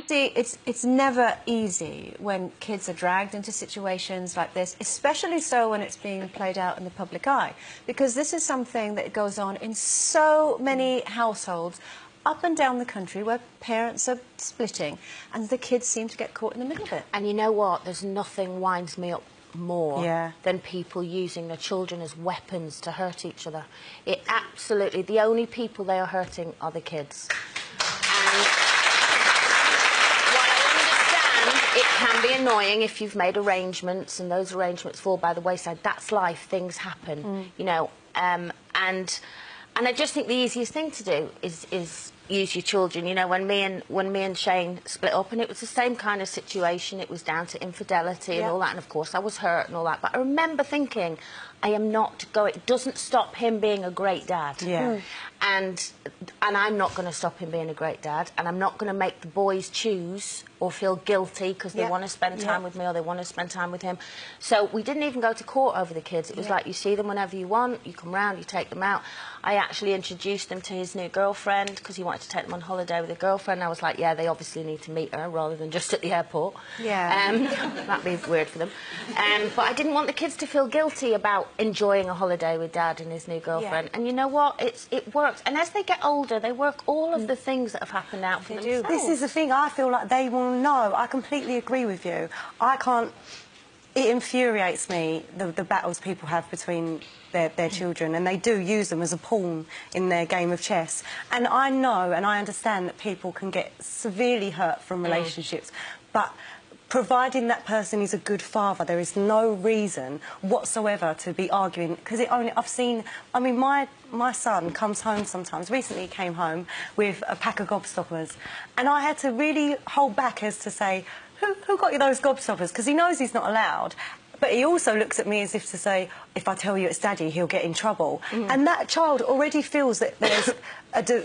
See, it's never easy when kids are dragged into situations like this, especially so when it's being played out in the public eye, because this is something that goes on in so many households up and down the country where parents are splitting and the kids seem to get caught in the middle of it. And you know what? There's nothing winds me up more than people using their children as weapons to hurt each other. It absolutely, the only people they are hurting are the kids. And while I understand it can be annoying if you've made arrangements and those arrangements fall by the wayside, that's life, things happen, you know, and I just think the easiest thing to do is use your children. You know, when me and Shane split up, and it was the same kind of situation. It was down to infidelity and all that, and of course I was hurt and all that. But I remember thinking, I am not going. It doesn't stop him being a great dad. And I'm not going to stop him being a great dad, and I'm not going to make the boys choose or feel guilty because they want to spend time with me or they want to spend time with him. So we didn't even go to court over the kids. It was like, you see them whenever you want, you come round, you take them out. I actually introduced them to his new girlfriend because he wanted to take them on holiday with a girlfriend. I was like, yeah, they obviously need to meet her rather than just at the airport. That'd be weird for them. But I didn't want the kids to feel guilty about enjoying a holiday with Dad and his new girlfriend. And you know what? It works. And as they get older, they work all of the things that have happened out for themselves. This is the thing. I feel like they will know. I completely agree with you. I can't... It infuriates me, the battles people have between their children, and they do use them as a pawn in their game of chess. And I know and I understand that people can get severely hurt from relationships, but providing that person is a good father, there is no reason whatsoever to be arguing, because I've seen... I mean, my son comes home sometimes. Recently he came home with a pack of gobstoppers, and I had to really hold back as to say, who got you those gobstoppers? Because he knows he's not allowed. But he also looks at me as if to say, if I tell you it's Daddy, he'll get in trouble. And that child already feels that there's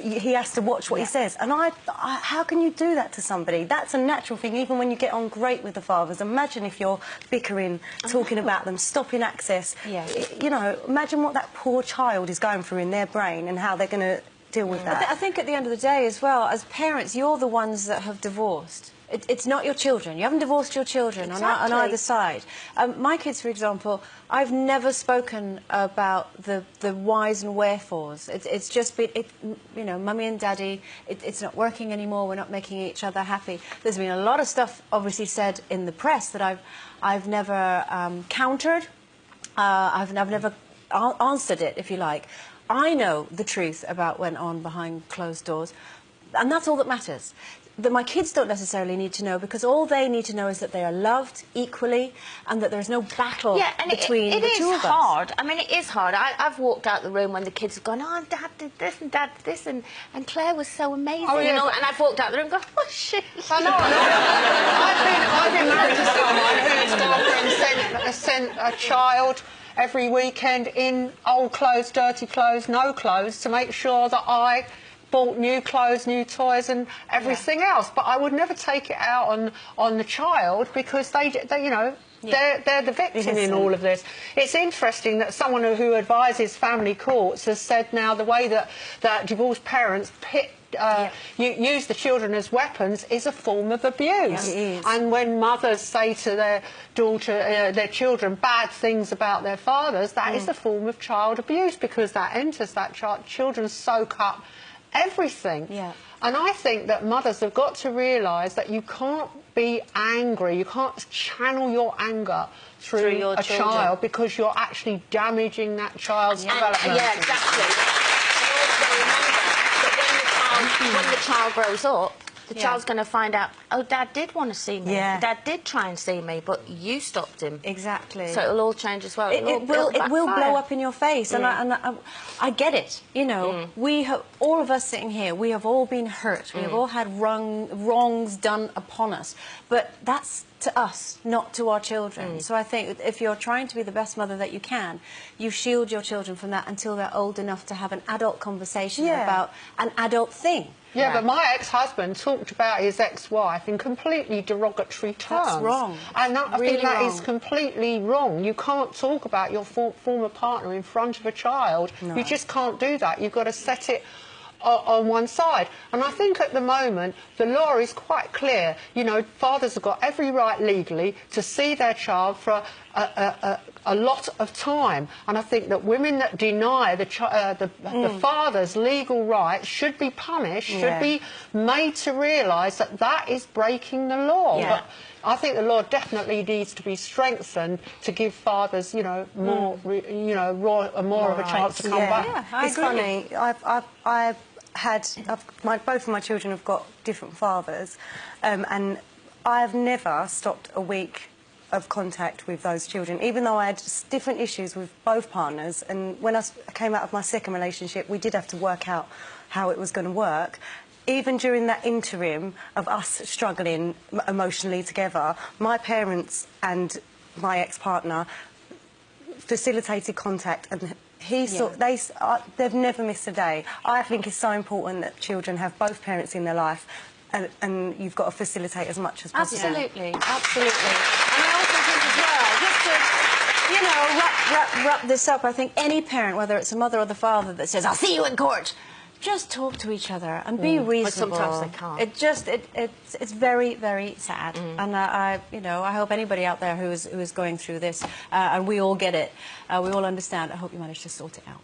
he has to watch what he says. And how can you do that to somebody? That's a natural thing, even when you get on great with the fathers. Imagine if you're bickering, talking about them, stopping access. You know, imagine what that poor child is going through in their brain and how they're going to deal with that. I think at the end of the day as well, as parents, you're the ones that have divorced. It's not your children. You haven't divorced your children on either side. My kids, for example, I've never spoken about the whys and wherefores. It's just been, you know, Mummy and Daddy, it's not working anymore, we're not making each other happy. There's been a lot of stuff obviously said in the press that I've never countered. I've never answered it, if you like. I know the truth about what went on behind closed doors, and that's all that matters. That my kids don't necessarily need to know, because all they need to know is that they are loved equally and that there's no battle between the two of us. It is hard. I mean, it is hard. I've walked out the room when the kids have gone, oh, Dad did this and Dad did this, and Claire was so amazing. Oh, yeah. And I've walked out the room and gone, oh, shit. I know. I've been married to someone whose girlfriend sent a child every weekend in old clothes, dirty clothes, no clothes, to make sure that I bought new clothes, new toys and everything else. But I would never take it out on the child, because they you know, they're the victim in all of this. It's interesting that someone who advises family courts has said now the way that divorced parents use the children as weapons is a form of abuse. And when mothers say to their their children bad things about their fathers, that is a form of child abuse, because that enters that child. Children soak up everything. And I think that mothers have got to realise that you can't be angry, you can't channel your anger through a child, because you're actually damaging that child's development. Yeah, exactly. And also remember that when the child grows up, the child's going to find out, oh, Dad did want to see me. Dad did try and see me, but you stopped him. Exactly. So it'll all change as well. It will blow up in your face, and I get it. You know, all of us sitting here, we have all been hurt. We have all had wrongs done upon us, but that's to us, not to our children. So I think if you're trying to be the best mother that you can, you shield your children from that until they're old enough to have an adult conversation about an adult thing. Yeah, but my ex-husband talked about his ex-wife in completely derogatory terms. That's wrong. And I think that is completely wrong. You can't talk about your former partner in front of a child. No. You just can't do that. You've got to set it on one side. And I think at the moment the law is quite clear. You know, fathers have got every right legally to see their child for a lot of time, and I think that women that deny the father's legal rights should be punished, should be made to realise that that is breaking the law. Yeah. But I think the law definitely needs to be strengthened to give fathers, you know, more, you know, more of a chance to come back. Yeah, I It's agree. funny. Both of my children have got different fathers, and I've never stopped a week of contact with those children, even though I had different issues with both partners. And when I came out of my second relationship, we did have to work out how it was going to work. Even during that interim of us struggling emotionally together, my parents and my ex-partner facilitated contact, and they've never missed a day. I think it's so important that children have both parents in their life, and you've got to facilitate as much as possible. Absolutely, absolutely. And I also think as well, just to, you know, wrap this up, I think any parent, whether it's a mother or the father, that says, "I'll see you in court," just talk to each other and be reasonable. But sometimes they can't. It's very, very sad. And I hope anybody out there who is going through this, and we all get it, we all understand, I hope you manage to sort it out.